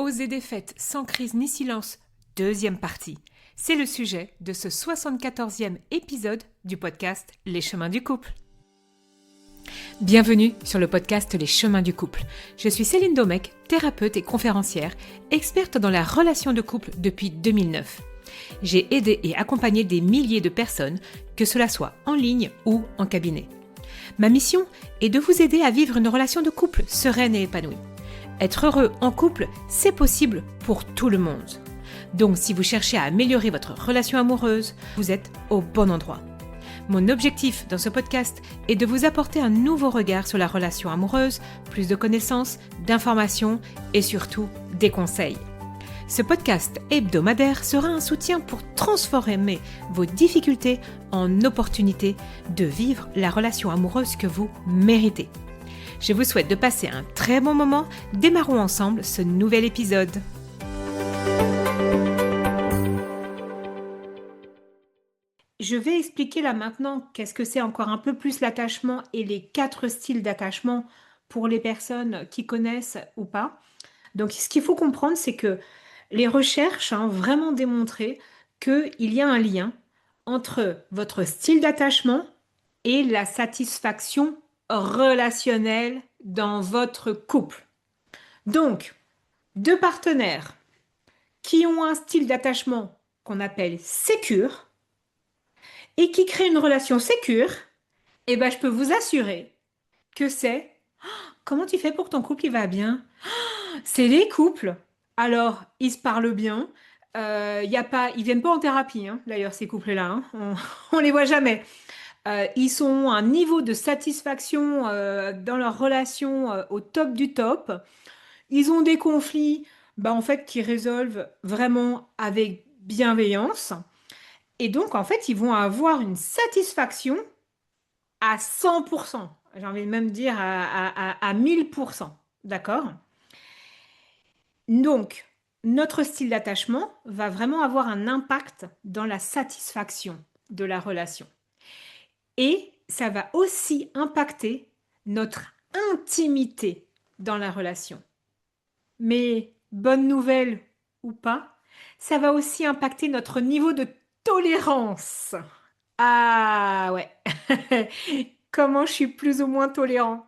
Oser des fêtes sans crise ni silence, deuxième partie. C'est le sujet de ce 74e épisode du podcast Les chemins du couple. Bienvenue sur le podcast Les chemins du couple. Je suis Céline Domecq, thérapeute et conférencière, experte dans la relation de couple depuis 2009. J'ai aidé et accompagné des milliers de personnes, que cela soit en ligne ou en cabinet. Ma mission est de vous aider à vivre une relation de couple sereine et épanouie. Être heureux en couple, c'est possible pour tout le monde. Donc si vous cherchez à améliorer votre relation amoureuse, vous êtes au bon endroit. Mon objectif dans ce podcast est de vous apporter un nouveau regard sur la relation amoureuse, plus de connaissances, d'informations et surtout des conseils. Ce podcast hebdomadaire sera un soutien pour transformer vos difficultés en opportunités de vivre la relation amoureuse que vous méritez. Je vous souhaite de passer un très bon moment. Démarrons ensemble ce nouvel épisode. Je vais expliquer là maintenant qu'est-ce que c'est encore un peu plus l'attachement et les 4 styles d'attachement pour les personnes qui connaissent ou pas. Donc ce qu'il faut comprendre, c'est que les recherches ont vraiment démontré qu'il y a un lien entre votre style d'attachement et la satisfaction relationnelle dans votre couple. Donc, deux partenaires qui ont un style d'attachement qu'on appelle sécure et qui créent une relation sécure, eh ben, je peux vous assurer que c'est comment tu fais pour que ton couple il va bien? C'est les couples. Alors, ils se parlent bien. Ils viennent pas en thérapie, hein, d'ailleurs, ces couples-là. Hein. On les voit jamais. Ils ont un niveau de satisfaction dans leur relation au top du top. Ils ont des conflits en fait, qui résolvent vraiment avec bienveillance. Et donc, en fait, ils vont avoir une satisfaction à 100%. J'ai envie de même dire à 1000%. D'accord? Donc, notre style d'attachement va vraiment avoir un impact dans la satisfaction de la relation. Et ça va aussi impacter notre intimité dans la relation. Mais bonne nouvelle ou pas, ça va aussi impacter notre niveau de tolérance. Ah ouais, comment je suis plus ou moins tolérant?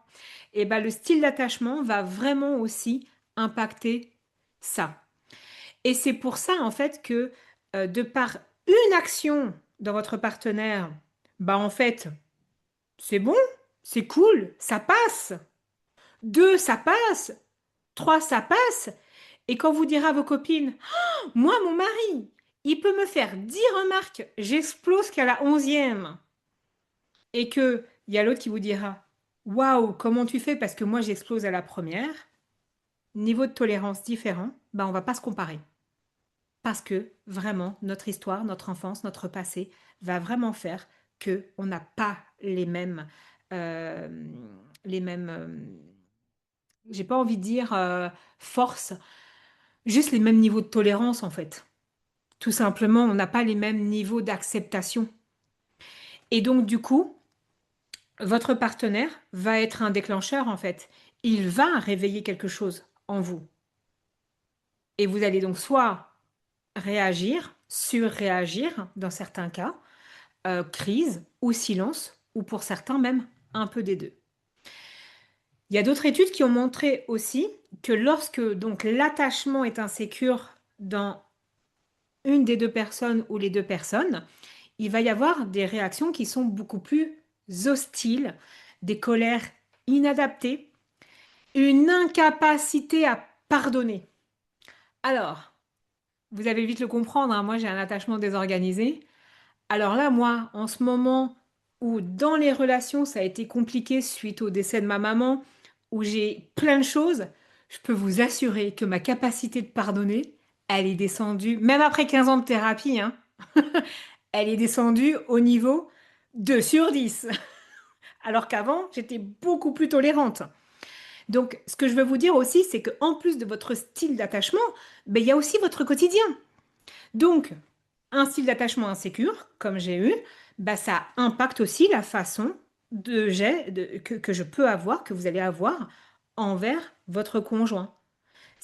Et ben le style d'attachement va vraiment aussi impacter ça. Et c'est pour ça en fait que de par une action dans votre partenaire, en fait, c'est bon, c'est cool, ça passe. 2, ça passe. 3, ça passe. Et quand vous direz à vos copines, oh, moi, mon mari, il peut me faire 10 remarques, j'explose qu'à la 11e. Et qu'il y a l'autre qui vous dira, waouh, comment tu fais? Parce que moi, j'explose à la première. Niveau de tolérance différent, on ne va pas se comparer. Parce que vraiment, notre histoire, notre enfance, notre passé va vraiment faire qu'on n'a pas les mêmes, j'ai pas envie de dire force, juste les mêmes niveaux de tolérance en fait. Tout simplement, on n'a pas les mêmes niveaux d'acceptation. Et donc du coup, votre partenaire va être un déclencheur en fait. Il va réveiller quelque chose en vous. Et vous allez donc soit réagir, surréagir dans certains cas, crise ou silence, ou pour certains même un peu des deux. Il y a d'autres études qui ont montré aussi que lorsque donc l'attachement est insécure dans une des deux personnes ou les deux personnes, il va y avoir des réactions qui sont beaucoup plus hostiles, des colères inadaptées, une incapacité à pardonner. Alors, vous allez vite le comprendre, hein, moi j'ai un attachement désorganisé. Alors là, moi, en ce moment où dans les relations, ça a été compliqué suite au décès de ma maman, où j'ai plein de choses, je peux vous assurer que ma capacité de pardonner, elle est descendue, même après 15 ans de thérapie, hein, elle est descendue au niveau 2 sur 10. Alors qu'avant, j'étais beaucoup plus tolérante. Donc, ce que je veux vous dire aussi, c'est qu'en plus de votre style d'attachement, il y a aussi votre quotidien. Donc, un style d'attachement insécure, comme j'ai eu, ça impacte aussi la façon que je peux avoir, que vous allez avoir envers votre conjoint.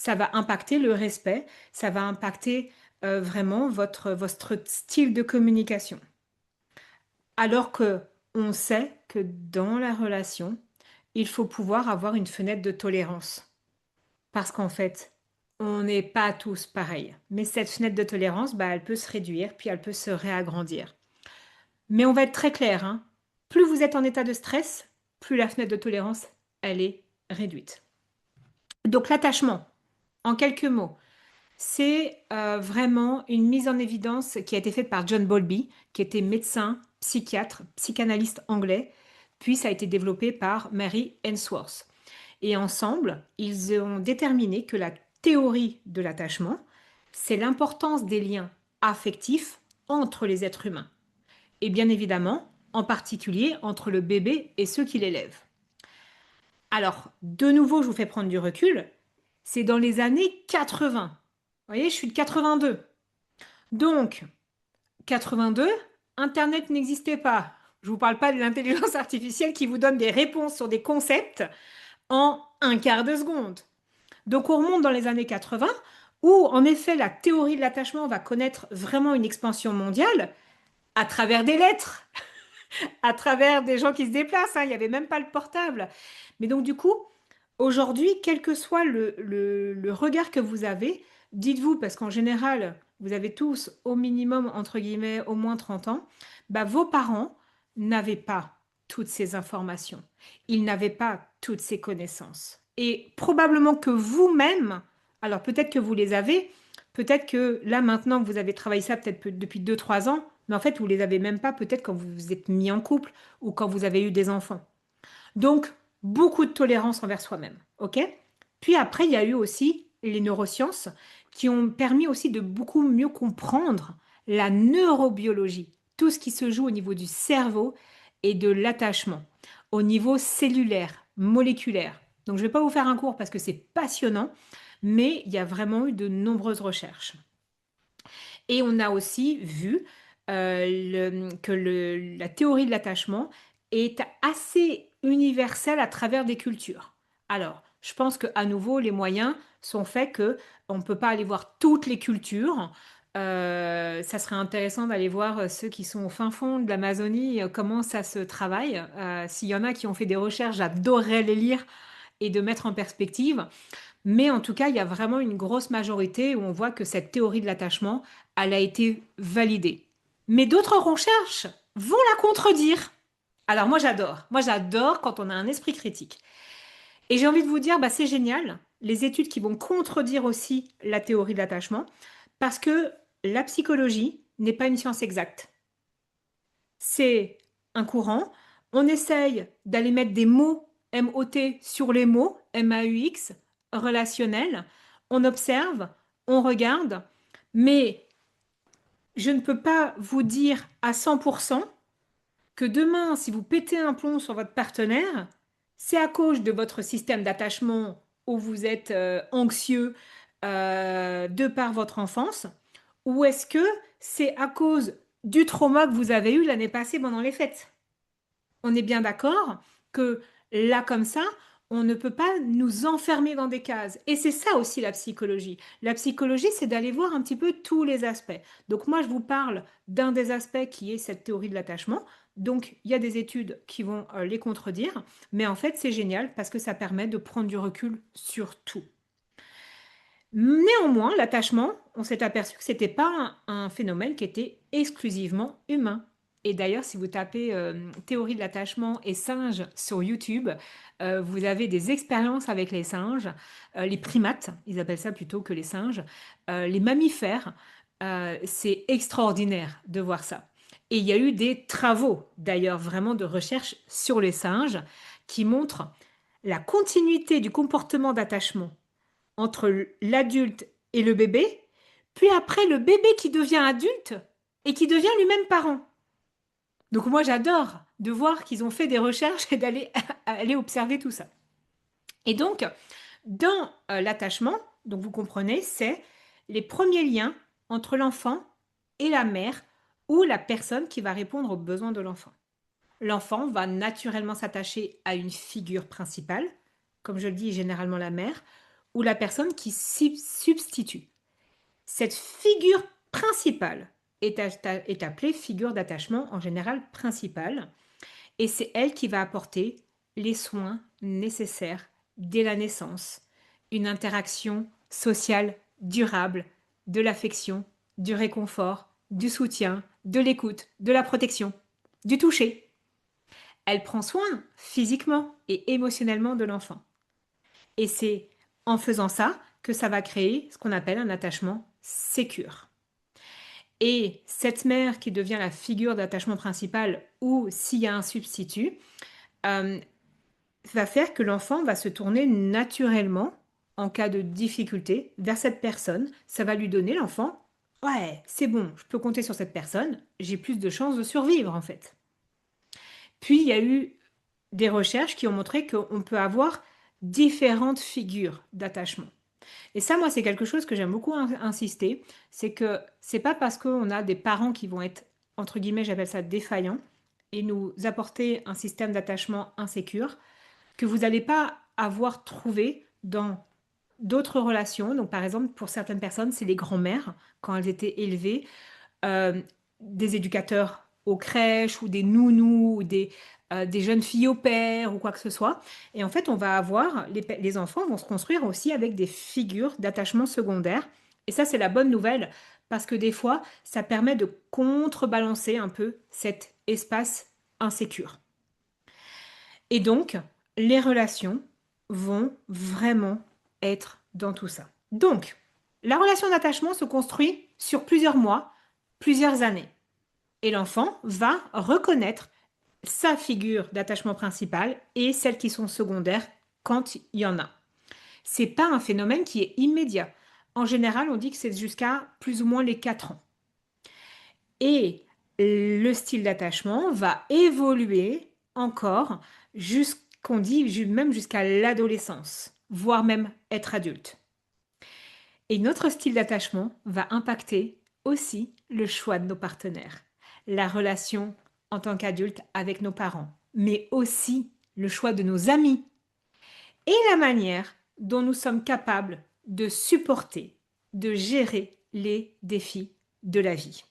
ça va impacter le respect, ça va impacter vraiment votre style de communication. Alors que on sait que dans la relation, il faut pouvoir avoir une fenêtre de tolérance. Parce qu'en fait, on n'est pas tous pareils. Mais cette fenêtre de tolérance, bah, elle peut se réduire, puis elle peut se réagrandir. Mais on va être très clair, hein. Plus vous êtes en état de stress, plus la fenêtre de tolérance, elle est réduite. Donc l'attachement, en quelques mots, c'est vraiment une mise en évidence qui a été faite par John Bowlby, qui était médecin, psychiatre, psychanalyste anglais, puis ça a été développé par Mary Ainsworth. Et ensemble, ils ont déterminé que la théorie de l'attachement, c'est l'importance des liens affectifs entre les êtres humains. Et bien évidemment, en particulier entre le bébé et ceux qui l'élèvent. Alors, de nouveau, je vous fais prendre du recul. C'est dans les années 80. Vous voyez, je suis de 82. Donc, 82, Internet n'existait pas. Je ne vous parle pas de l'intelligence artificielle qui vous donne des réponses sur des concepts en un quart de seconde. Donc, on remonte dans les années 80 où, en effet, la théorie de l'attachement va connaître vraiment une expansion mondiale à travers des lettres, à travers des gens qui se déplacent, hein. Il n'y avait même pas le portable. Mais donc, du coup, aujourd'hui, quel que soit le regard que vous avez, dites-vous, parce qu'en général, vous avez tous au minimum, entre guillemets, au moins 30 ans, bah, vos parents n'avaient pas toutes ces informations. Ils n'avaient pas toutes ces connaissances. Et probablement que vous-même, alors peut-être que vous les avez, peut-être que là maintenant vous avez travaillé ça peut-être depuis 2, 3 ans, mais en fait vous les avez même pas peut-être quand vous vous êtes mis en couple ou quand vous avez eu des enfants. Donc, beaucoup de tolérance envers soi-même. OK? Puis après, il y a eu aussi les neurosciences qui ont permis aussi de beaucoup mieux comprendre la neurobiologie, tout ce qui se joue au niveau du cerveau et de l'attachement, au niveau cellulaire, moléculaire. Donc, je ne vais pas vous faire un cours parce que c'est passionnant, mais il y a vraiment eu de nombreuses recherches. Et on a aussi vu que la théorie de l'attachement est assez universelle à travers des cultures. Alors, je pense qu'à nouveau, les moyens sont faits que on ne peut pas aller voir toutes les cultures. Ça serait intéressant d'aller voir ceux qui sont au fin fond de l'Amazonie, comment ça se travaille. S'il y en a qui ont fait des recherches, j'adorerais les lire et de mettre en perspective. Mais en tout cas, il y a vraiment une grosse majorité où on voit que cette théorie de l'attachement, elle a été validée. Mais d'autres recherches vont la contredire. Alors moi j'adore. Moi j'adore quand on a un esprit critique. Et j'ai envie de vous dire, bah, c'est génial, les études qui vont contredire aussi la théorie de l'attachement, parce que la psychologie n'est pas une science exacte. C'est un courant. On essaye d'aller mettre des mots M-O-T sur les mots M-A-U-X, relationnels. On observe, on regarde, mais je ne peux pas vous dire à 100% que demain, si vous pétez un plomb sur votre partenaire, c'est à cause de votre système d'attachement où vous êtes anxieux de par votre enfance, ou est-ce que c'est à cause du trauma que vous avez eu l'année passée pendant les fêtes? On est bien d'accord que là, comme ça, on ne peut pas nous enfermer dans des cases. Et c'est ça aussi la psychologie. La psychologie, c'est d'aller voir un petit peu tous les aspects. Donc moi, je vous parle d'un des aspects qui est cette théorie de l'attachement. Donc il y a des études qui vont les contredire, mais en fait, c'est génial parce que ça permet de prendre du recul sur tout. Néanmoins, l'attachement, on s'est aperçu que ce n'était pas un phénomène qui était exclusivement humain. Et d'ailleurs, si vous tapez théorie de l'attachement et singes sur YouTube, vous avez des expériences avec les singes, les primates, ils appellent ça plutôt que les singes, les mammifères. C'est extraordinaire de voir ça. Et il y a eu des travaux, d'ailleurs, vraiment de recherche sur les singes qui montrent la continuité du comportement d'attachement entre l'adulte et le bébé, puis après le bébé qui devient adulte et qui devient lui-même parent. Donc moi j'adore de voir qu'ils ont fait des recherches et d'aller aller observer tout ça. Et donc dans l'attachement, donc vous comprenez, c'est les premiers liens entre l'enfant et la mère ou la personne qui va répondre aux besoins de l'enfant. L'enfant va naturellement s'attacher à une figure principale, comme je le dis, généralement la mère, ou la personne qui s'y substitue. Cette figure principale est appelée figure d'attachement en général principale et c'est elle qui va apporter les soins nécessaires dès la naissance, une interaction sociale durable, de l'affection, du réconfort, du soutien, de l'écoute, de la protection, du toucher. Elle prend soin physiquement et émotionnellement de l'enfant. Et c'est en faisant ça que ça va créer ce qu'on appelle un attachement sécure. Et cette mère qui devient la figure d'attachement principal ou s'il y a un substitut, euh, va faire que l'enfant va se tourner naturellement en cas de difficulté vers cette personne. Ça va lui donner l'enfant, ouais, c'est bon, je peux compter sur cette personne, j'ai plus de chances de survivre en fait. Puis il y a eu des recherches qui ont montré qu'on peut avoir différentes figures d'attachement. Et ça, moi, c'est quelque chose que j'aime beaucoup insister, c'est que c'est pas parce qu'on a des parents qui vont être, entre guillemets, j'appelle ça défaillants, et nous apporter un système d'attachement insécure, que vous n'allez pas avoir trouvé dans d'autres relations. Donc, par exemple, pour certaines personnes, c'est les grands-mères, quand elles étaient élevées, euh, des éducateurs aux crèches ou des nounous ou des jeunes filles au père ou quoi que ce soit. Et en fait, on va avoir, les enfants vont se construire aussi avec des figures d'attachement secondaire. Et ça, c'est la bonne nouvelle parce que des fois, ça permet de contrebalancer un peu cet espace insécure. Et donc, les relations vont vraiment être dans tout ça. Donc, la relation d'attachement se construit sur plusieurs mois, plusieurs années. Et l'enfant va reconnaître sa figure d'attachement principal et celles qui sont secondaires quand il y en a. C'est pas un phénomène qui est immédiat. En général, on dit que c'est jusqu'à plus ou moins les 4 ans. Et le style d'attachement va évoluer encore jusqu'on dit même jusqu'à l'adolescence, voire même être adulte. Et notre style d'attachement va impacter aussi le choix de nos partenaires, la relation en tant qu'adulte avec nos parents, mais aussi le choix de nos amis et la manière dont nous sommes capables de supporter, de gérer les défis de la vie.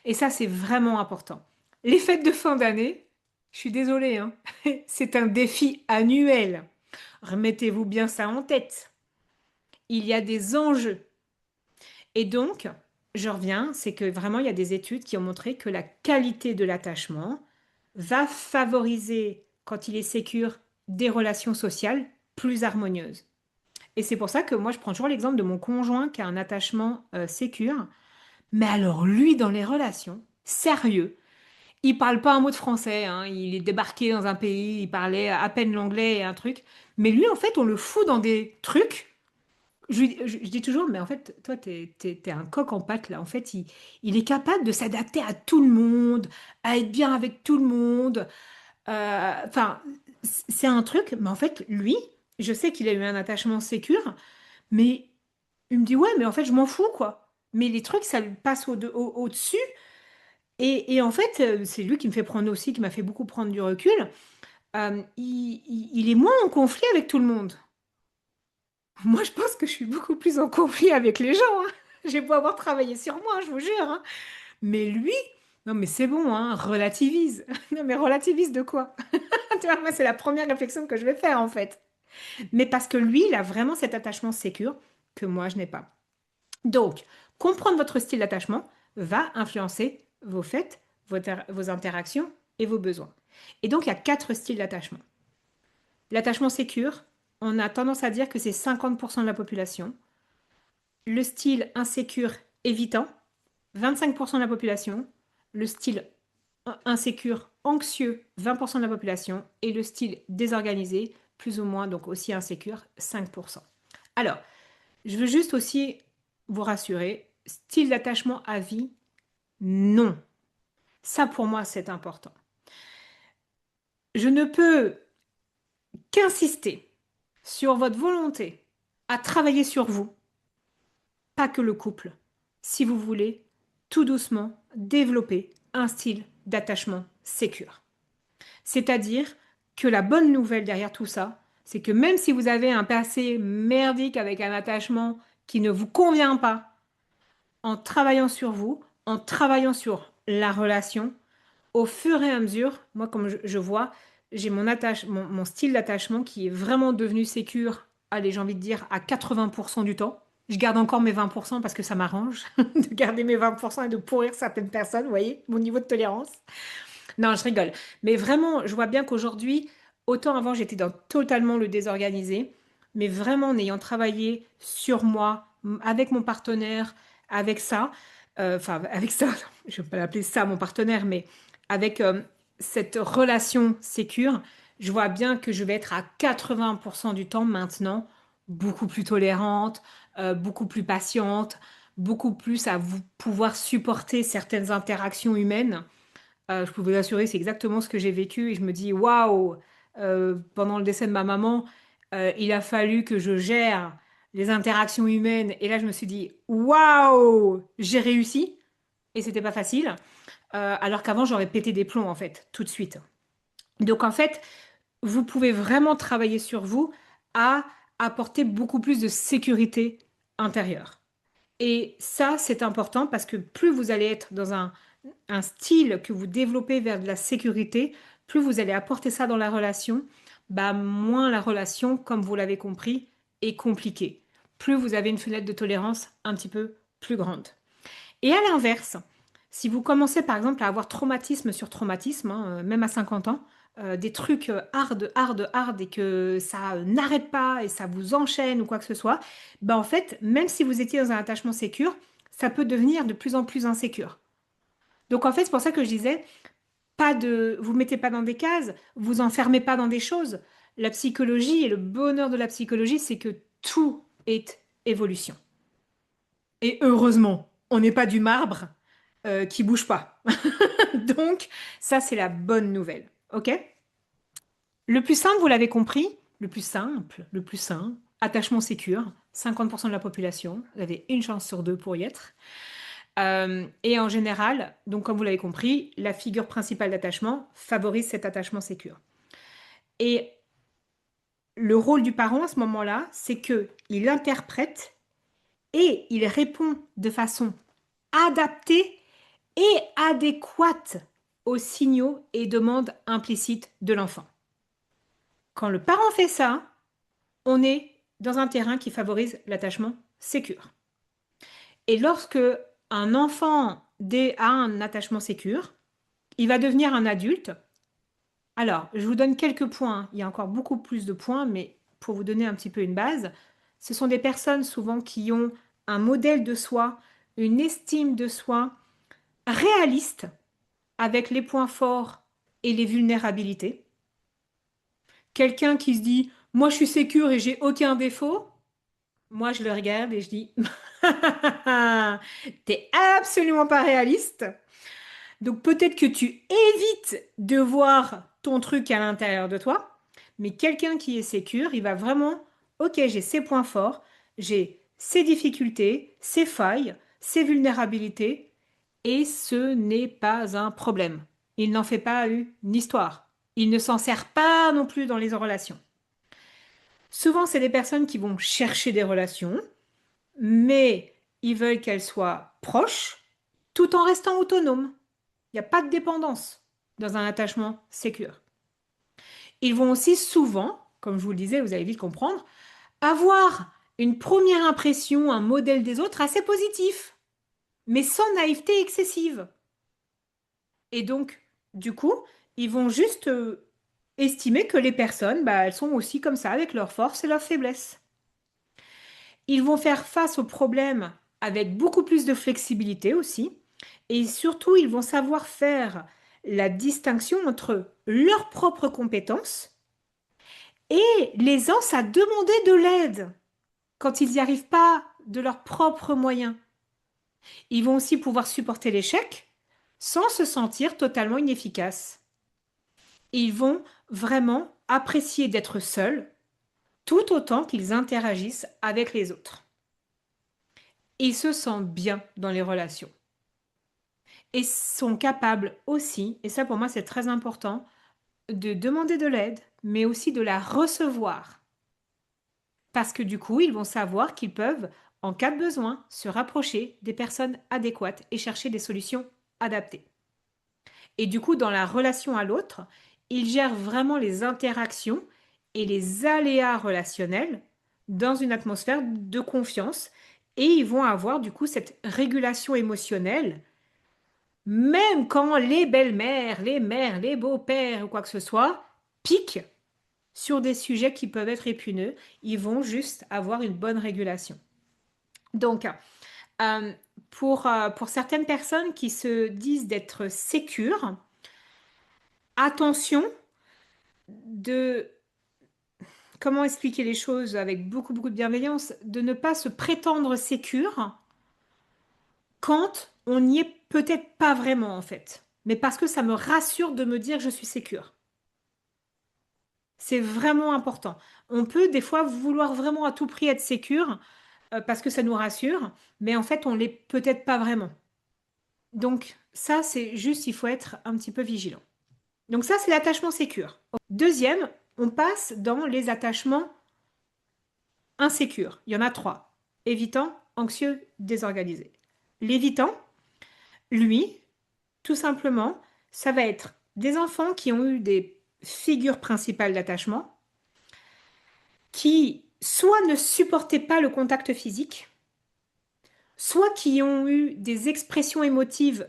Et ça, c'est vraiment important. Les fêtes de fin d'année, je suis désolée, hein, c'est un défi annuel. Remettez-vous bien ça en tête. Il y a des enjeux. Et donc, je reviens, c'est que vraiment, il y a des études qui ont montré que la qualité de l'attachement va favoriser, quand il est sécure, des relations sociales plus harmonieuses. Et c'est pour ça que moi, je prends toujours l'exemple de mon conjoint qui a un attachement sécure. Mais alors, lui, dans les relations, sérieux, il parle pas un mot de français, hein. Il est débarqué dans un pays, il parlait à peine l'anglais et un truc. Mais lui, en fait, on le fout dans des trucs. Je dis toujours, mais en fait, toi, t'es un coq en pâte, là. En fait, il est capable de s'adapter à tout le monde, à être bien avec tout le monde. Enfin, c'est un truc, mais en fait, lui, je sais qu'il a eu un attachement sécure, mais il me dit, ouais, mais en fait, je m'en fous, quoi. Mais les trucs, ça lui passe au-dessus. Et en fait, c'est lui qui me fait prendre aussi, qui m'a fait beaucoup prendre du recul. Il est moins en conflit avec tout le monde. Moi, je pense que je suis beaucoup plus en conflit avec les gens, hein. J'ai beau avoir travaillé sur moi, je vous jure, hein. Mais lui, non, mais c'est bon, hein, relativise. Non, mais relativise de quoi? Tu vois, moi, c'est la première réflexion que je vais faire, en fait. Mais parce que lui, il a vraiment cet attachement sécure que moi, je n'ai pas. Donc, comprendre votre style d'attachement va influencer vos faits, vos interactions et vos besoins. Et donc, il y a 4 styles d'attachement. L'attachement sécure, on a tendance à dire que c'est 50% de la population. Le style insécure évitant, 25% de la population. Le style insécure anxieux, 20% de la population. Et le style désorganisé, plus ou moins, donc aussi insécure, 5%. Alors, je veux juste aussi vous rassurer, style d'attachement à vie, non. Ça, pour moi, c'est important. Je ne peux qu'insister sur votre volonté à travailler sur vous, pas que le couple, si vous voulez tout doucement développer un style d'attachement sécure. C'est-à-dire que la bonne nouvelle derrière tout ça, C'est que même si vous avez un passé merdique avec un attachement qui ne vous convient pas, en travaillant sur vous, en travaillant sur la relation, au fur et à mesure, moi, comme je vois, j'ai mon style d'attachement qui est vraiment devenu sécure, allez, j'ai envie de dire, à 80% du temps. Je garde encore mes 20% parce que ça m'arrange de garder mes 20% et de pourrir certaines personnes, vous voyez, mon niveau de tolérance. Non, je rigole. Mais vraiment, je vois bien qu'aujourd'hui, autant avant, j'étais dans totalement le désorganisé, mais vraiment en ayant travaillé sur moi, avec mon partenaire, avec ça, enfin, avec ça, je ne vais pas l'appeler ça mon partenaire, mais avec cette relation sécure, je vois bien que je vais être à 80% du temps maintenant beaucoup plus tolérante, beaucoup plus patiente, beaucoup plus à vous pouvoir supporter certaines interactions humaines. Je peux vous assurer, c'est exactement ce que j'ai vécu et je me dis, waouh, pendant le décès de ma maman, il a fallu que je gère les interactions humaines et là je me suis dit, waouh, j'ai réussi et c'était pas facile. Alors qu'avant j'aurais pété des plombs en fait, tout de suite. Donc en fait, vous pouvez vraiment travailler sur vous à apporter beaucoup plus de sécurité intérieure. Et ça, c'est important parce que plus vous allez être dans un style que vous développez vers de la sécurité, plus vous allez apporter ça dans la relation, bah moins la relation, comme vous l'avez compris, est compliquée. Plus vous avez une fenêtre de tolérance un petit peu plus grande. Et à l'inverse, si vous commencez par exemple à avoir traumatisme sur traumatisme, hein, même à 50 ans, des trucs hard, hard, hard et que ça n'arrête pas et ça vous enchaîne ou quoi que ce soit, bah en fait, même si vous étiez dans un attachement sécure, ça peut devenir de plus en plus insécure. Donc en fait, c'est pour ça que je disais, vous mettez pas dans des cases, vous enfermez pas dans des choses. La psychologie et le bonheur de la psychologie, c'est que tout est évolution. Et heureusement, on n'est pas du marbre qui bouge pas. Donc, ça, c'est la bonne nouvelle. OK? Le plus simple, vous l'avez compris, le plus simple, attachement sécure, 50% de la population, vous avez une chance sur deux pour y être. Et en général, donc comme vous l'avez compris, la figure principale d'attachement favorise cet attachement sécure. Et le rôle du parent à ce moment-là, c'est que il interprète et il répond de façon adaptée et adéquate aux signaux et demandes implicites de l'enfant. Quand le parent fait ça, on est dans un terrain qui favorise l'attachement sécure. Et lorsque un enfant a un attachement sécure, il va devenir un adulte. Alors, je vous donne quelques points. Il y a encore beaucoup plus de points, mais pour vous donner un petit peu une base, ce sont des personnes souvent qui ont un modèle de soi, une estime de soi réaliste avec les points forts et les vulnérabilités. Quelqu'un qui se dit, moi je suis sécure et j'ai aucun défaut, moi je le regarde et je dis, t'es absolument pas réaliste. Donc peut-être que tu évites de voir ton truc à l'intérieur de toi, mais quelqu'un qui est sécure, il va vraiment, ok, j'ai ces points forts, j'ai ces difficultés, ces failles, ces vulnérabilités, et ce n'est pas un problème. Il n'en fait pas une histoire. Il ne s'en sert pas non plus dans les relations. Souvent, c'est des personnes qui vont chercher des relations, mais ils veulent qu'elles soient proches tout en restant autonomes. Il n'y a pas de dépendance dans un attachement sécure. Ils vont aussi souvent, comme je vous le disais, vous allez vite comprendre, avoir une première impression, un modèle des autres assez positif, mais sans naïveté excessive. Et donc, du coup, ils vont juste estimer que les personnes, bah, elles sont aussi comme ça, avec leurs forces et leurs faiblesses. Ils vont faire face aux problèmes avec beaucoup plus de flexibilité aussi. Et surtout, ils vont savoir faire la distinction entre leurs propres compétences et l'aisance à demander de l'aide quand ils n'y arrivent pas de leurs propres moyens. Ils vont aussi pouvoir supporter l'échec sans se sentir totalement inefficaces. Ils vont vraiment apprécier d'être seuls tout autant qu'ils interagissent avec les autres. Ils se sentent bien dans les relations et sont capables aussi, et ça pour moi c'est très important, de demander de l'aide, mais aussi de la recevoir. parce que du coup, ils vont savoir qu'ils peuvent, en cas de besoin, se rapprocher des personnes adéquates et chercher des solutions adaptées. Et du coup, dans la relation à l'autre, ils gèrent vraiment les interactions et les aléas relationnels dans une atmosphère de confiance et ils vont avoir du coup cette régulation émotionnelle, même quand les belles-mères, les mères, les beaux-pères ou quoi que ce soit piquent sur des sujets qui peuvent être épineux, ils vont juste avoir une bonne régulation. Donc, euh, pour certaines personnes qui se disent d'être sécures, attention de, comment expliquer les choses avec beaucoup, beaucoup de bienveillance, de ne pas se prétendre sécure quand on n'y est peut-être pas vraiment en fait. Mais parce que ça me rassure de me dire que je suis sécure. C'est vraiment important. On peut des fois vouloir vraiment à tout prix être sécure parce que ça nous rassure, mais en fait on l'est peut-être pas vraiment. Donc ça c'est juste, il faut être un petit peu vigilant. Donc ça c'est l'attachement sécure. Deuxième, on passe dans les attachements insécures. Il y en a trois. Évitant, anxieux, désorganisé. L'évitant, lui, tout simplement, ça va être des enfants qui ont eu des figures principales d'attachement, qui soit ne supportaient pas le contact physique, soit qui ont eu des expressions émotives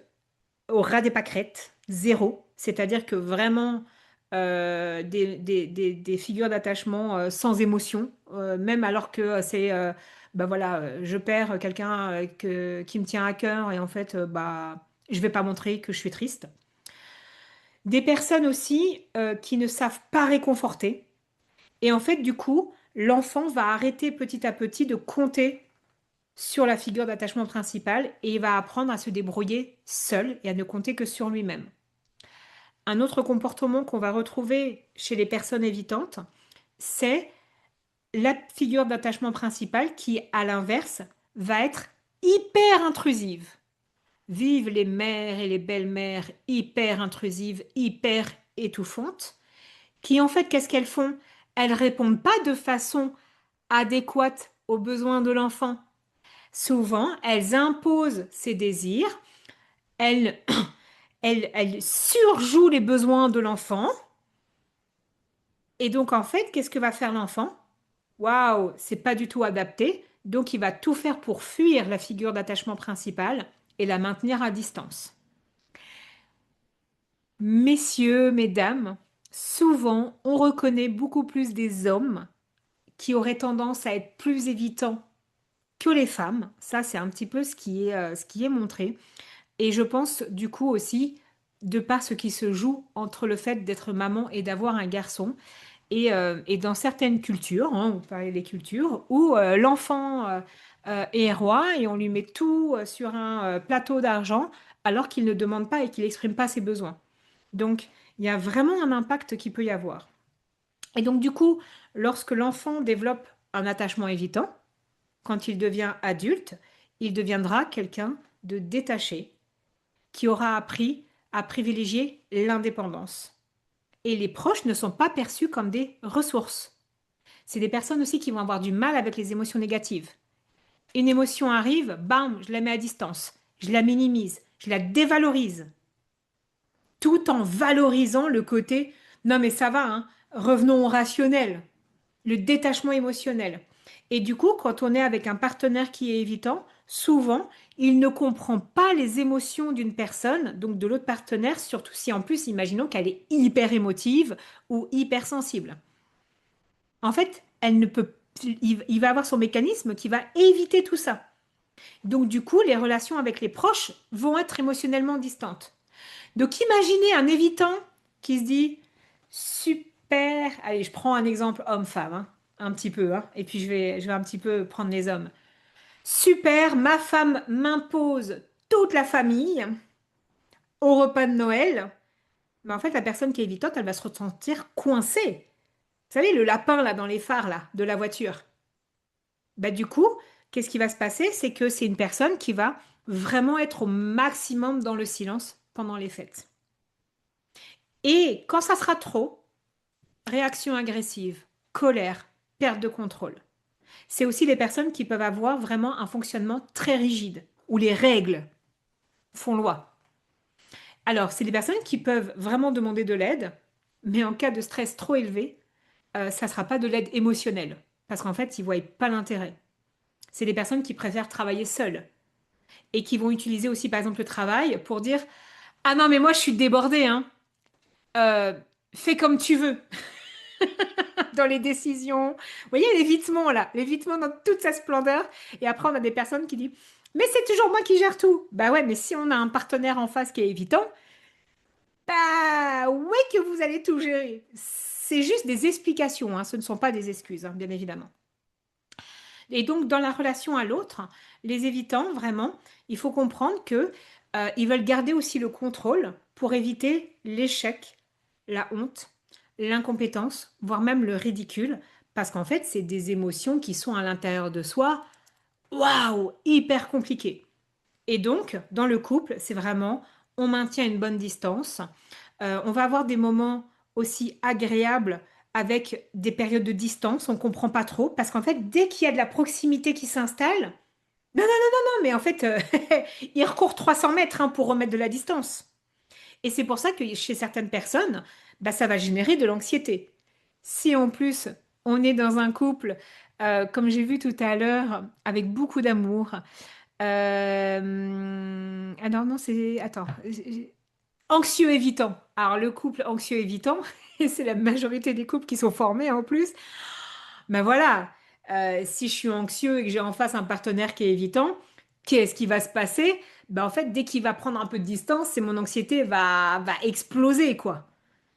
au ras des pâquerettes, zéro, c'est-à-dire que vraiment des figures d'attachement sans émotion, même alors que bah voilà, je perds quelqu'un qui me tient à cœur et en fait, bah, je vais pas montrer que je suis triste. Des personnes aussi qui ne savent pas réconforter. Et en fait, du coup, l'enfant va arrêter petit à petit de compter sur la figure d'attachement principale et il va apprendre à se débrouiller seul et à ne compter que sur lui-même. Un autre comportement qu'on va retrouver chez les personnes évitantes, c'est la figure d'attachement principale qui, à l'inverse, va être hyper intrusive. Vive les mères et les belles-mères hyper intrusives, hyper étouffantes, qui en fait, qu'est-ce qu'elles font? Elles répondent pas de façon adéquate aux besoins de l'enfant. Souvent, elles imposent ses désirs, elles, elles surjouent les besoins de l'enfant. Et donc, en fait, qu'est-ce que va faire l'enfant? Waouh, c'est pas du tout adapté. Donc, il va tout faire pour fuir la figure d'attachement principale et la maintenir à distance. Messieurs, mesdames, souvent, on reconnaît beaucoup plus des hommes qui auraient tendance à être plus évitants que les femmes. Ça, c'est un petit peu ce qui est montré. Et je pense du coup aussi, de par ce qui se joue entre le fait d'être maman et d'avoir un garçon, et dans certaines cultures, hein, on parlait des cultures, où l'enfant est roi et on lui met tout sur un plateau d'argent alors qu'il ne demande pas et qu'il n'exprime pas ses besoins. Donc, il y a vraiment un impact qui peut y avoir. Et donc, du coup, lorsque l'enfant développe un attachement évitant, quand il devient adulte, il deviendra quelqu'un de détaché, qui aura appris à privilégier l'indépendance. Et les proches ne sont pas perçus comme des ressources. C'est des personnes aussi qui vont avoir du mal avec les émotions négatives. Une émotion arrive, bam, je la mets à distance, je la minimise, je la dévalorise, tout en valorisant le côté non mais ça va, hein, revenons au rationnel, le détachement émotionnel. Et du coup, quand on est avec un partenaire qui est évitant, souvent, il ne comprend pas les émotions d'une personne, donc de l'autre partenaire, surtout si en plus, imaginons qu'elle est hyper émotive ou hyper sensible. En fait, elle ne peut, il va avoir son mécanisme qui va éviter tout ça. Donc du coup, les relations avec les proches vont être émotionnellement distantes. Donc imaginez un évitant qui se dit super, allez, je prends un exemple homme-femme, hein, un petit peu, hein, et puis je vais un petit peu prendre les hommes. Super, ma femme m'impose toute la famille au repas de Noël. Mais en fait, la personne qui est évitante, elle va se ressentir coincée. Vous savez, le lapin là dans les phares là de la voiture. Bah, du coup, qu'est-ce qui va se passer? C'est que c'est une personne qui va vraiment être au maximum dans le silence pendant les fêtes. Et quand ça sera trop, réaction agressive, colère, perte de contrôle. C'est aussi les personnes qui peuvent avoir vraiment un fonctionnement très rigide, où les règles font loi. Alors, c'est des personnes qui peuvent vraiment demander de l'aide, mais en cas de stress trop élevé, ça ne sera pas de l'aide émotionnelle, parce qu'en fait, ils ne voient pas l'intérêt. C'est des personnes qui préfèrent travailler seules et qui vont utiliser aussi, par exemple, le travail pour dire: ah non, mais moi, je suis débordée, hein. Euh, fais comme tu veux dans les décisions. Vous voyez l'évitement là, l'évitement dans toute sa splendeur. Et après, on a des personnes qui disent: mais c'est toujours moi qui gère tout. Bah ouais, mais si on a un partenaire en face qui est évitant, bah ouais que vous allez tout gérer. C'est juste des explications, hein, ce ne sont pas des excuses, hein, bien évidemment. Et donc, dans la relation à l'autre, les évitants, vraiment, il faut comprendre que ils veulent garder aussi le contrôle pour éviter l'échec, la honte, l'incompétence, voire même le ridicule, parce qu'en fait, c'est des émotions qui sont à l'intérieur de soi, waouh, hyper compliquées. Et donc, dans le couple, c'est vraiment, on maintient une bonne distance. On va avoir des moments aussi agréables avec des périodes de distance. On ne comprend pas trop parce qu'en fait, dès qu'il y a de la proximité qui s'installe, non, non, non, mais en fait, il recourt 300 mètres hein, pour remettre de la distance. Et c'est pour ça que chez certaines personnes, bah, ça va générer de l'anxiété. Si en plus, on est dans un couple, comme j'ai vu tout à l'heure, avec beaucoup d'amour, ah non, non, c'est... Attends. Anxieux évitant. Alors, le couple anxieux évitant, et c'est la majorité des couples qui sont formés en plus. Mais voilà, si je suis anxieux et que j'ai en face un partenaire qui est évitant, qu'est-ce qui va se passer? Ben, en fait, dès qu'il va prendre un peu de distance, c'est mon anxiété va exploser, quoi.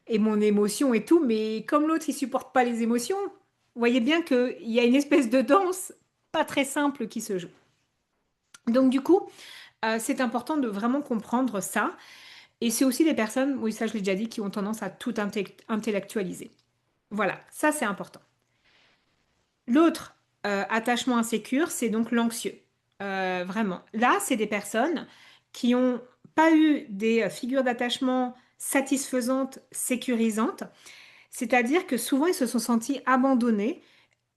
Et mon émotion et tout. Mais comme l'autre, il supporte pas les émotions, vous voyez bien qu'il y a une espèce de danse pas très simple qui se joue. Donc, du coup, c'est important de vraiment comprendre ça. Et c'est aussi des personnes, oui, ça je l'ai déjà dit, qui ont tendance à tout intellectualiser. Voilà, ça c'est important. L'autre attachement insécure, c'est donc l'anxieux. Vraiment. Là, c'est des personnes qui n'ont pas eu des figures d'attachement satisfaisantes, sécurisantes. C'est-à-dire que souvent, ils se sont sentis abandonnés.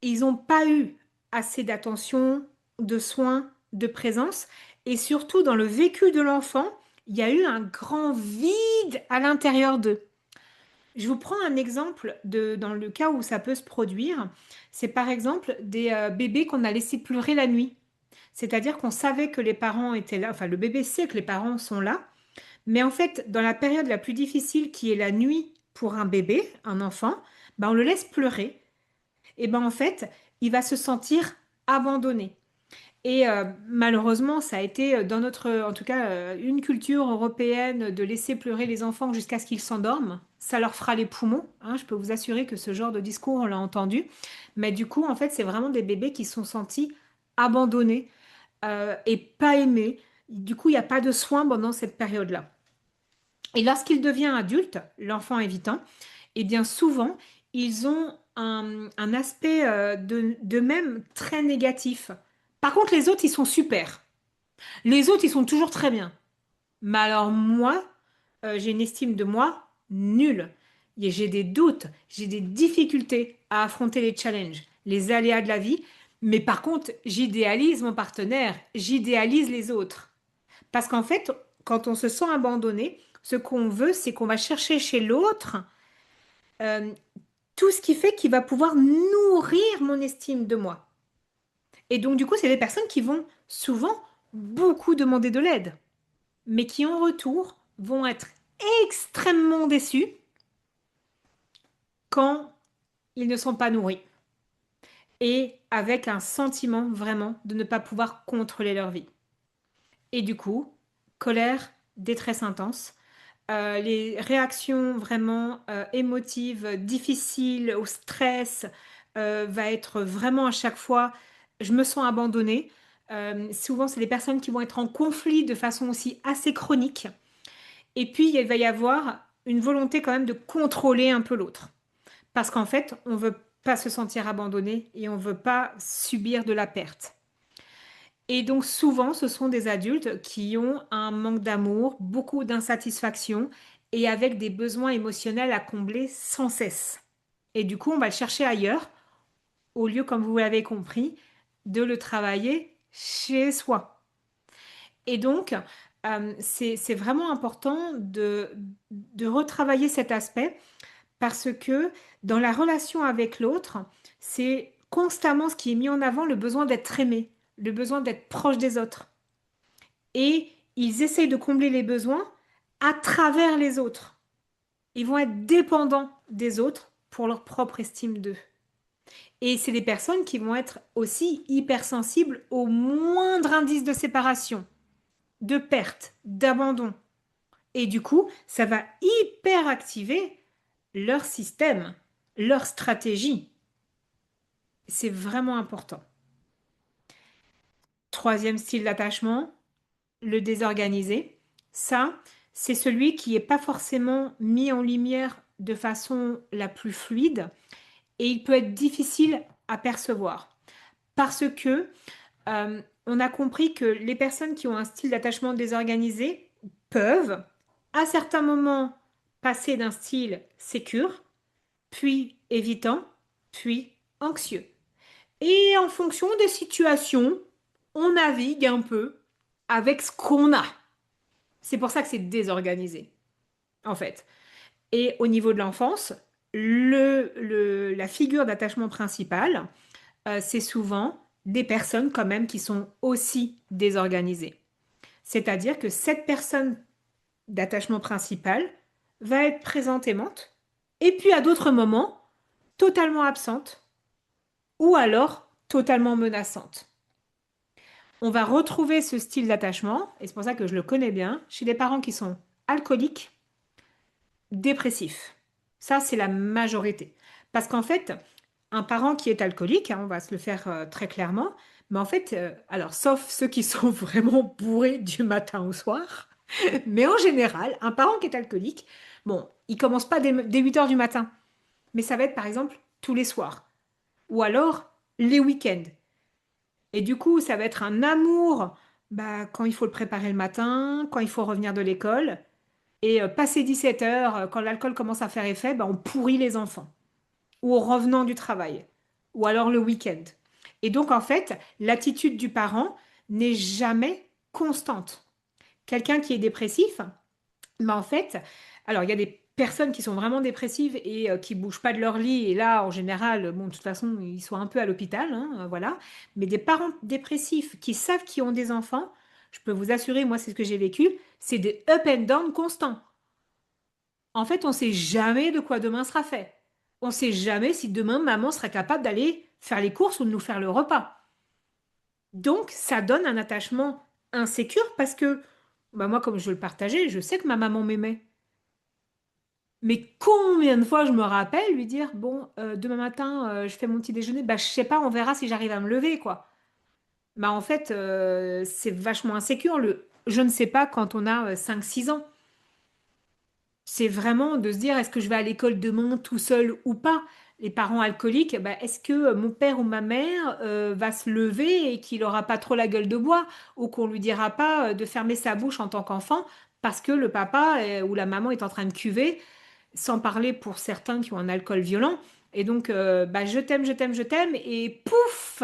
Ils n'ont pas eu assez d'attention, de soins, de présence. Et surtout, dans le vécu de l'enfant, il y a eu un grand vide à l'intérieur d'eux. Je vous prends un exemple dans le cas où ça peut se produire. C'est par exemple des bébés qu'on a laissés pleurer la nuit. C'est-à-dire qu'on savait que les parents étaient là, enfin le bébé sait que les parents sont là, mais en fait, dans la période la plus difficile qui est la nuit pour un bébé, un enfant, ben on le laisse pleurer. Et ben en fait, il va se sentir abandonné. Et malheureusement, ça a été dans notre, en tout cas, une culture européenne de laisser pleurer les enfants jusqu'à ce qu'ils s'endorment. Ça leur fera les poumons, hein. Je peux vous assurer que ce genre de discours, on l'a entendu. Mais du coup, en fait, c'est vraiment des bébés qui sont sentis abandonnés et pas aimés. Du coup, il n'y a pas de soins pendant cette période-là. Et lorsqu'il devient adulte, l'enfant évitant, eh bien souvent, ils ont un aspect d'eux-mêmes très négatif. Par contre, les autres, ils sont super. Les autres, ils sont toujours très bien. Mais alors moi, j'ai une estime de moi nulle. Et j'ai des doutes, j'ai des difficultés à affronter les challenges, les aléas de la vie. Mais par contre, j'idéalise mon partenaire, j'idéalise les autres. Parce qu'en fait, quand on se sent abandonné, ce qu'on veut, c'est qu'on va chercher chez l'autre euh, tout ce qui fait qu'il va pouvoir nourrir mon estime de moi. Et donc, du coup, c'est des personnes qui vont souvent beaucoup demander de l'aide, mais qui en retour vont être extrêmement déçus quand ils ne sont pas nourris et avec un sentiment vraiment de ne pas pouvoir contrôler leur vie. Et du coup, colère, détresse intense, les réactions vraiment émotives, difficiles, au stress, va être vraiment à chaque fois, je me sens abandonnée. Souvent, c'est des personnes qui vont être en conflit de façon aussi assez chronique. Et puis, il va y avoir une volonté quand même de contrôler un peu l'autre. Parce qu'en fait, on ne veut pas se sentir abandonné et on ne veut pas subir de la perte. Et donc souvent, ce sont des adultes qui ont un manque d'amour, beaucoup d'insatisfaction et avec des besoins émotionnels à combler sans cesse. Et du coup, on va le chercher ailleurs au lieu, comme vous l'avez compris, de le travailler chez soi. Et donc, c'est vraiment important de retravailler cet aspect parce que dans la relation avec l'autre, c'est constamment ce qui est mis en avant, le besoin d'être aimé, le besoin d'être proche des autres. Et ils essayent de combler les besoins à travers les autres. Ils vont être dépendants des autres pour leur propre estime d'eux. Et c'est des personnes qui vont être aussi hypersensibles au moindre indice de séparation, de perte, d'abandon. Et du coup, ça va hyper activer leur système, leur stratégie. C'est vraiment important. Troisième style d'attachement, le désorganisé. Ça, c'est celui qui n'est pas forcément mis en lumière de façon la plus fluide et il peut être difficile à percevoir parce que on a compris que les personnes qui ont un style d'attachement désorganisé peuvent, à certains moments, passer d'un style sécure, puis évitant, puis anxieux. Et en fonction des situations, on navigue un peu avec ce qu'on a. C'est pour ça que c'est désorganisé, en fait. Et au niveau de l'enfance, la figure d'attachement principale, c'est souvent des personnes quand même qui sont aussi désorganisées. C'est-à-dire que cette personne d'attachement principal va être présente aimante, et puis à d'autres moments, totalement absente, ou alors totalement menaçante. On va retrouver ce style d'attachement, et c'est pour ça que je le connais bien, chez des parents qui sont alcooliques, dépressifs. Ça, c'est la majorité. Parce qu'en fait, un parent qui est alcoolique, hein, on va se le faire très clairement, mais en fait, alors sauf ceux qui sont vraiment bourrés du matin au soir, mais en général, un parent qui est alcoolique, bon, il commence pas dès 8 heures du matin, mais ça va être par exemple tous les soirs, ou alors les week-ends. Et du coup, ça va être un amour bah, quand il faut le préparer le matin, quand il faut revenir de l'école, et passé 17 heures, quand l'alcool commence à faire effet, bah, on pourrit les enfants ou au revenant du travail, ou alors le week-end. Et donc, en fait, l'attitude du parent n'est jamais constante. Quelqu'un qui est dépressif, bah, en fait, alors il y a des personnes qui sont vraiment dépressives et qui bougent pas de leur lit, et là, en général, bon, de toute façon, ils sont un peu à l'hôpital, hein, voilà. Mais des parents dépressifs qui savent qu'ils ont des enfants, je peux vous assurer, moi, c'est ce que j'ai vécu, c'est des up and down constants. En fait, on ne sait jamais de quoi demain sera fait. On ne sait jamais si demain maman sera capable d'aller faire les courses ou de nous faire le repas. Donc, ça donne un attachement insécure parce que, bah moi, comme je le partageais, je sais que ma maman m'aimait. Mais combien de fois je me rappelle lui dire, bon, demain matin, je fais mon petit déjeuner, bah je sais pas, on verra si j'arrive à me lever, quoi. Bah en fait, c'est vachement insécure, le je ne sais pas quand on a 5 6 ans. C'est vraiment de se dire, est-ce que je vais à l'école demain tout seul ou pas? Les parents alcooliques, bah, est-ce que mon père ou ma mère va se lever et qu'il n'aura pas trop la gueule de bois ou qu'on lui dira pas de fermer sa bouche en tant qu'enfant parce que le papa ou la maman est en train de cuver, sans parler pour certains qui ont un alcool violent. Et donc, bah, je t'aime, je t'aime, je t'aime, et pouf,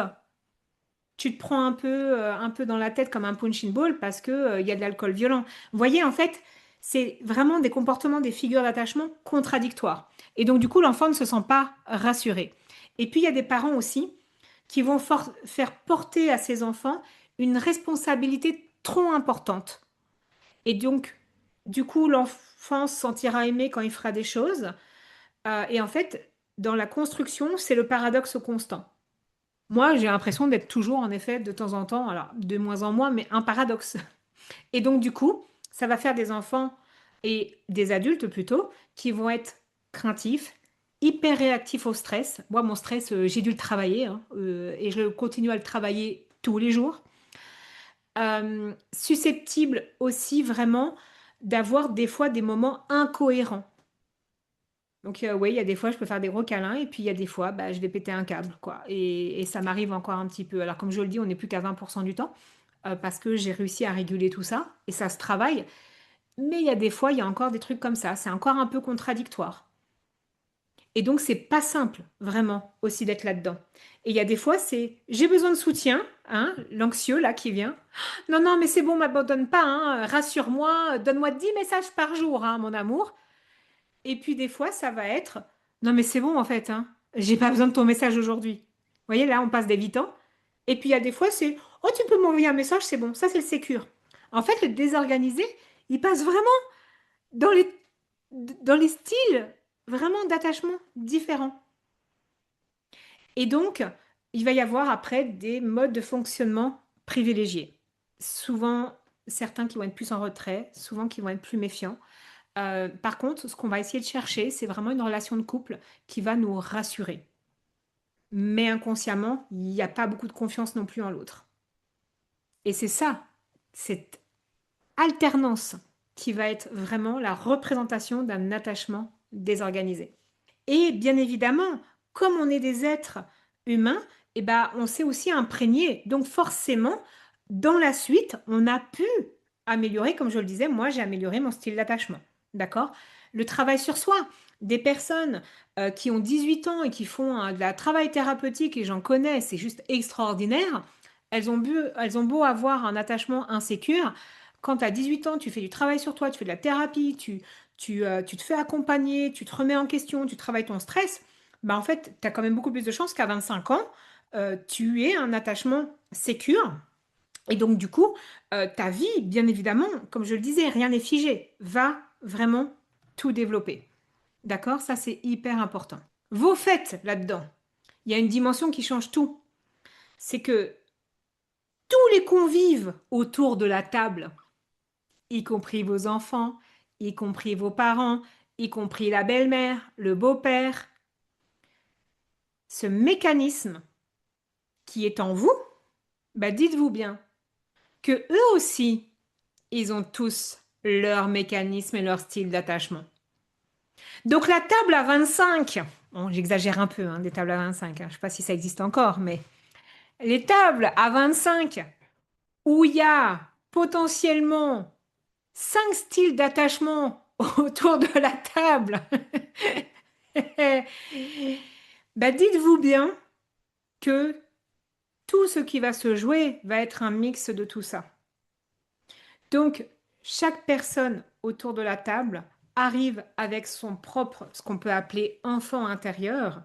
tu te prends un peu dans la tête comme un punching ball parce que, il y a de l'alcool violent. Vous voyez, en fait, c'est vraiment des comportements, des figures d'attachement contradictoires. Et donc, du coup, l'enfant ne se sent pas rassuré. Et puis, il y a des parents aussi qui vont faire porter à ses enfants une responsabilité trop importante. Et donc, du coup, l'enfant se sentira aimé quand il fera des choses. Et en fait, dans la construction, c'est le paradoxe constant. Moi, j'ai l'impression d'être toujours, en effet, de temps en temps, alors de moins en moins, mais un paradoxe. Et donc, du coup, ça va faire des enfants et des adultes plutôt qui vont être craintifs, hyper réactifs au stress. Moi, mon stress, j'ai dû le travailler hein, et je continue à le travailler tous les jours. Susceptibles aussi vraiment d'avoir des fois des moments incohérents. Donc, oui, il y a des fois, je peux faire des gros câlins et puis il y a des fois, bah, je vais péter un câble, quoi. Et ça m'arrive encore un petit peu. Alors, comme je le dis, on n'est plus qu'à 20% du temps parce que j'ai réussi à réguler tout ça et ça se travaille. Mais il y a des fois, il y a encore des trucs comme ça. C'est encore un peu contradictoire. Et donc, c'est pas simple, vraiment, aussi d'être là-dedans. Et il y a des fois, c'est j'ai besoin de soutien, hein, l'anxieux là qui vient. Non, non, mais c'est bon, m'abandonne pas, hein, rassure-moi, donne-moi 10 messages par jour, hein, mon amour. Et puis des fois, ça va être non, mais c'est bon en fait, hein, j'ai pas besoin de ton message aujourd'hui. Vous voyez, là, on passe des 8 ans. Et puis il y a des fois, c'est oh, tu peux m'envoyer un message, c'est bon, ça c'est le sécure. En fait, le désorganisé, il passe vraiment dans les styles vraiment d'attachement différents. Et donc, il va y avoir après des modes de fonctionnement privilégiés. Souvent, certains qui vont être plus en retrait, souvent qui vont être plus méfiants. Par contre, ce qu'on va essayer de chercher, c'est vraiment une relation de couple qui va nous rassurer. Mais inconsciemment, il n'y a pas beaucoup de confiance non plus en l'autre. Et c'est ça, cette alternance qui va être vraiment la représentation d'un attachement désorganisé. Et bien évidemment, comme on est des êtres humains, eh ben, on s'est aussi imprégné. Donc forcément, dans la suite, on a pu améliorer, comme je le disais, moi j'ai amélioré mon style d'attachement. D'accord? Le travail sur soi. Des personnes qui ont 18 ans et qui font de la travail thérapeutique, et j'en connais, c'est juste extraordinaire. Elles ont beau avoir un attachement insécure. Quand tu as 18 ans, tu fais du travail sur toi, tu fais de la thérapie, tu te fais accompagner, tu te remets en question, tu travailles ton stress, bah en fait, tu as quand même beaucoup plus de chances qu'à 25 ans, tu aies un attachement sécure. Et donc, du coup, ta vie, bien évidemment, comme je le disais, rien n'est figé, va vraiment tout développer. D'accord? Ça, c'est hyper important. Vos fêtes là-dedans, il y a une dimension qui change tout. C'est que tous les convives autour de la table, y compris vos enfants, y compris vos parents, y compris la belle-mère, le beau-père, ce mécanisme qui est en vous, bah dites-vous bien que eux aussi, ils ont tous leur mécanisme et leur style d'attachement. Donc la table à 25, bon, j'exagère un peu, hein, des tables à 25, hein, je ne sais pas si ça existe encore, mais les tables à 25 où il y a potentiellement 5 styles d'attachement autour de la table, bah dites-vous bien que tout ce qui va se jouer va être un mix de tout ça. Donc, chaque personne autour de la table arrive avec son propre, ce qu'on peut appeler enfant intérieur,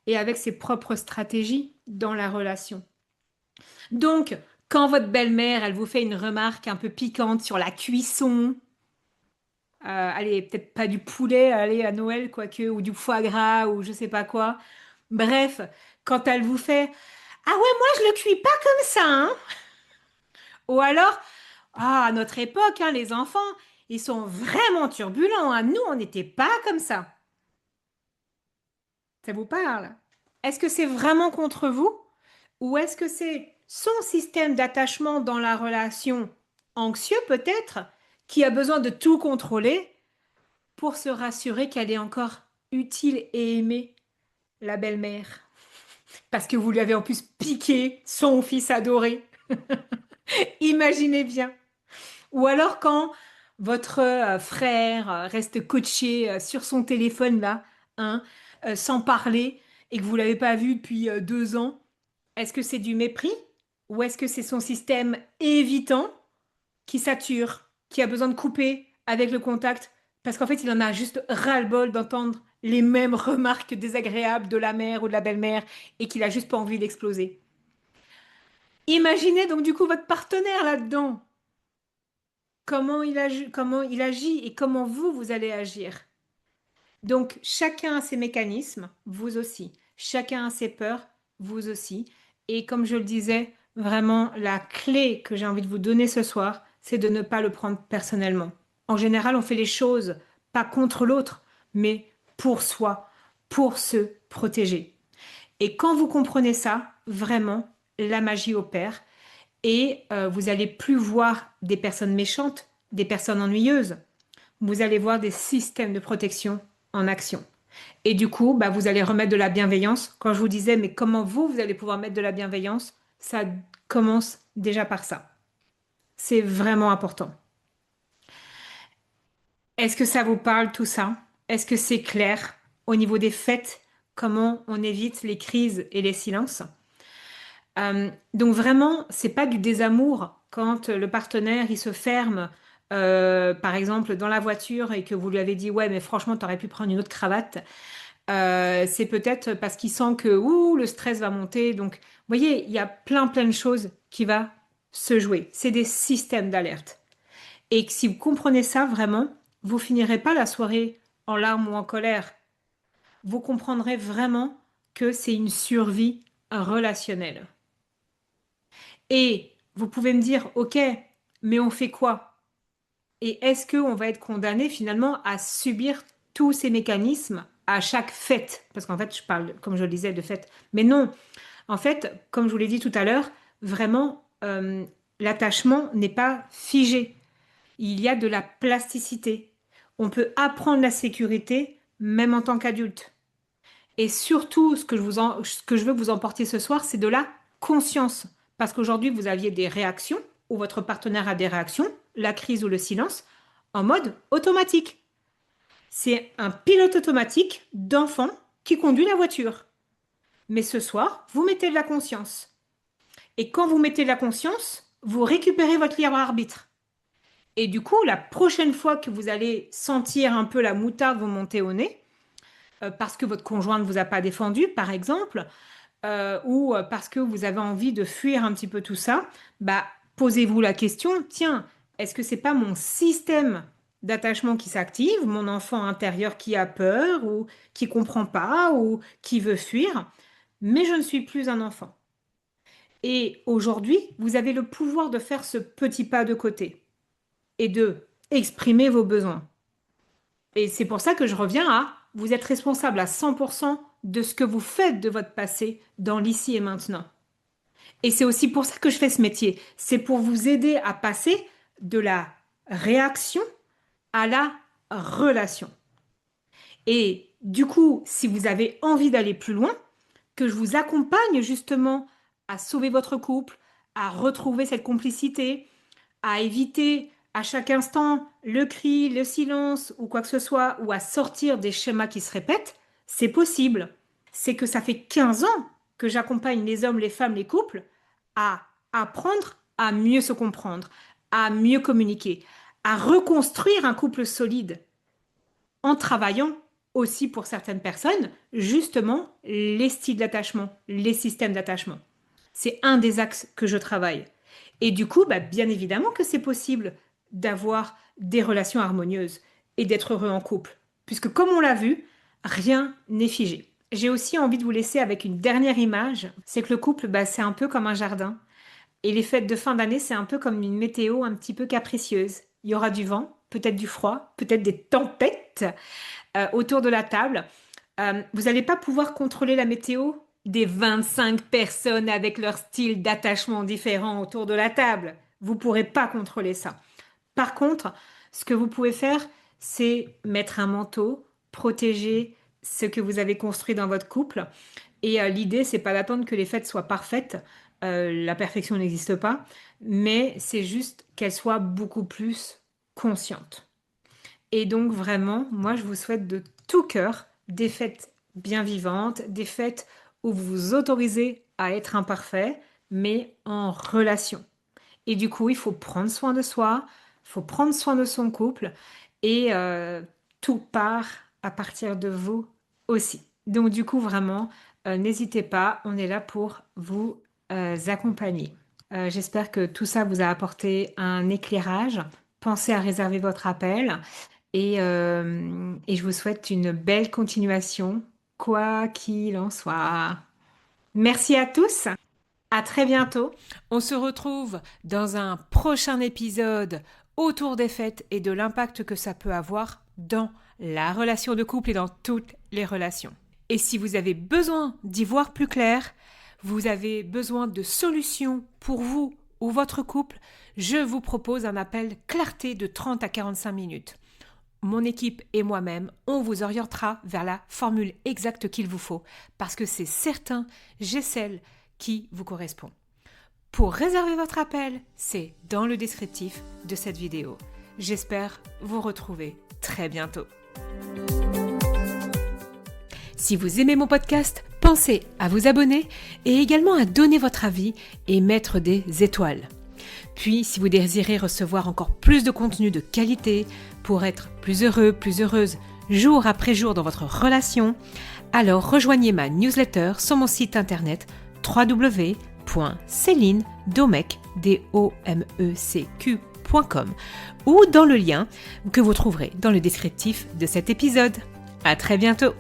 et avec ses propres stratégies dans la relation. Donc, quand votre belle-mère, elle vous fait une remarque un peu piquante sur la cuisson, allez, peut-être pas du poulet, allez, à Noël, quoique, ou du foie gras, ou je sais pas quoi. Bref, quand elle vous fait, ah ouais, moi je le cuis pas comme ça, hein. Ou alors, ah, à notre époque, hein, les enfants, ils sont vraiment turbulents, hein. Nous, on n'était pas comme ça. Ça vous parle? Est-ce que c'est vraiment contre vous? Ou est-ce que c'est son système d'attachement dans la relation anxieux peut-être, qui a besoin de tout contrôler pour se rassurer qu'elle est encore utile et aimée, la belle-mère? Parce que vous lui avez en plus piqué son fils adoré. Imaginez bien. Ou alors quand votre frère reste coaché sur son téléphone là, hein, sans parler, et que vous l'avez pas vu depuis 2 ans, est-ce que c'est du mépris ou est-ce que c'est son système évitant qui sature, qui a besoin de couper avec le contact parce qu'en fait il en a juste ras-le-bol d'entendre les mêmes remarques désagréables de la mère ou de la belle-mère et qu'il a juste pas envie d'exploser. Imaginez donc du coup votre partenaire là-dedans, comment il agit et comment vous, vous allez agir. Donc, chacun a ses mécanismes, vous aussi. Chacun a ses peurs, vous aussi. Et comme je le disais, vraiment, la clé que j'ai envie de vous donner ce soir, c'est de ne pas le prendre personnellement. En général, on fait les choses pas contre l'autre, mais pour soi, pour se protéger. Et quand vous comprenez ça, vraiment, la magie opère et vous allez plus voir des personnes méchantes, des personnes ennuyeuses. Vous allez voir des systèmes de protection en action. Et du coup, bah, vous allez remettre de la bienveillance. Quand je vous disais, mais comment vous, vous allez pouvoir mettre de la bienveillance, ça commence déjà par ça. C'est vraiment important. Est-ce que ça vous parle tout ça? Est-ce que c'est clair? Au niveau des fêtes, comment on évite les crises et les silences. Donc vraiment, c'est pas du désamour quand le partenaire il se ferme, par exemple dans la voiture et que vous lui avez dit ouais mais franchement t'aurais pu prendre une autre cravate. C'est peut-être parce qu'il sent que ouh, le stress va monter. Donc vous voyez, il y a plein de choses qui va se jouer. C'est des systèmes d'alerte. Et que si vous comprenez ça vraiment, vous finirez pas la soirée en larmes ou en colère. Vous comprendrez vraiment que c'est une survie relationnelle. Et vous pouvez me dire, ok, mais on fait quoi? Et est-ce qu'on va être condamné finalement à subir tous ces mécanismes à chaque fête? Parce qu'en fait, je parle, comme je le disais, de fête. Mais non, en fait, comme je vous l'ai dit tout à l'heure, vraiment, l'attachement n'est pas figé. Il y a de la plasticité. On peut apprendre la sécurité même en tant qu'adulte. Et surtout, ce que je veux que vous emportiez ce soir, c'est de la conscience. Parce qu'aujourd'hui, vous aviez des réactions, ou votre partenaire a des réactions, la crise ou le silence, en mode automatique. C'est un pilote automatique d'enfant qui conduit la voiture. Mais ce soir, vous mettez de la conscience. Et quand vous mettez de la conscience, vous récupérez votre libre arbitre. Et du coup, la prochaine fois que vous allez sentir un peu la moutarde vous monter au nez, parce que votre conjoint ne vous a pas défendu, par exemple, ou parce que vous avez envie de fuir un petit peu tout ça, bah, posez-vous la question, tiens, est-ce que c'est pas mon système d'attachement qui s'active, mon enfant intérieur qui a peur ou qui comprend pas ou qui veut fuir, mais je ne suis plus un enfant. Et aujourd'hui, vous avez le pouvoir de faire ce petit pas de côté et de exprimer vos besoins. Et c'est pour ça que je reviens à vous êtes responsable à 100% de ce que vous faites de votre passé dans l'ici et maintenant. Et c'est aussi pour ça que je fais ce métier. C'est pour vous aider à passer de la réaction à la relation. Et du coup, si vous avez envie d'aller plus loin, que je vous accompagne justement à sauver votre couple, à retrouver cette complicité, à éviter à chaque instant le cri, le silence ou quoi que ce soit, ou à sortir des schémas qui se répètent, c'est possible. C'est que ça fait 15 ans que j'accompagne les hommes, les femmes, les couples à apprendre à mieux se comprendre, à mieux communiquer, à reconstruire un couple solide en travaillant aussi pour certaines personnes, justement, les styles d'attachement, les systèmes d'attachement. C'est un des axes que je travaille. Et du coup, bah, bien évidemment que c'est possible d'avoir des relations harmonieuses et d'être heureux en couple. Puisque comme on l'a vu, rien n'est figé. J'ai aussi envie de vous laisser avec une dernière image. C'est que le couple, bah, c'est un peu comme un jardin. Et les fêtes de fin d'année, c'est un peu comme une météo un petit peu capricieuse. Il y aura du vent, peut-être du froid, peut-être des tempêtes autour de la table. Vous n'allez pas pouvoir contrôler la météo des 25 personnes avec leur style d'attachement différent autour de la table. Vous ne pourrez pas contrôler ça. Par contre, ce que vous pouvez faire, c'est mettre un manteau, protéger ce que vous avez construit dans votre couple. Et l'idée, c'est pas d'attendre que les fêtes soient parfaites. La perfection n'existe pas, mais c'est juste qu'elles soient beaucoup plus conscientes. Et donc vraiment, moi, je vous souhaite de tout cœur des fêtes bien vivantes, des fêtes où vous vous autorisez à être imparfait, mais en relation. Et du coup, il faut prendre soin de soi, il faut prendre soin de son couple, et tout part à partir de vous aussi. Donc du coup, vraiment, n'hésitez pas, on est là pour vous accompagner. J'espère que tout ça vous a apporté un éclairage. Pensez à réserver votre appel. Et je vous souhaite une belle continuation, quoi qu'il en soit. Merci à tous, à très bientôt. On se retrouve dans un prochain épisode autour des fêtes et de l'impact que ça peut avoir dans la relation de couple et dans toutes les relations. Et si vous avez besoin d'y voir plus clair, vous avez besoin de solutions pour vous ou votre couple, je vous propose un appel clarté de 30 à 45 minutes. Mon équipe et moi-même, on vous orientera vers la formule exacte qu'il vous faut, parce que c'est certain, j'ai celle qui vous correspond. Pour réserver votre appel, c'est dans le descriptif de cette vidéo. J'espère vous retrouver très bientôt. Si vous aimez mon podcast, pensez à vous abonner et également à donner votre avis et mettre des étoiles. Puis, si vous désirez recevoir encore plus de contenu de qualité pour être plus heureux, plus heureuse, jour après jour dans votre relation, alors rejoignez ma newsletter sur mon site internet www.celinedomec.com ou dans le lien que vous trouverez dans le descriptif de cet épisode. À très bientôt!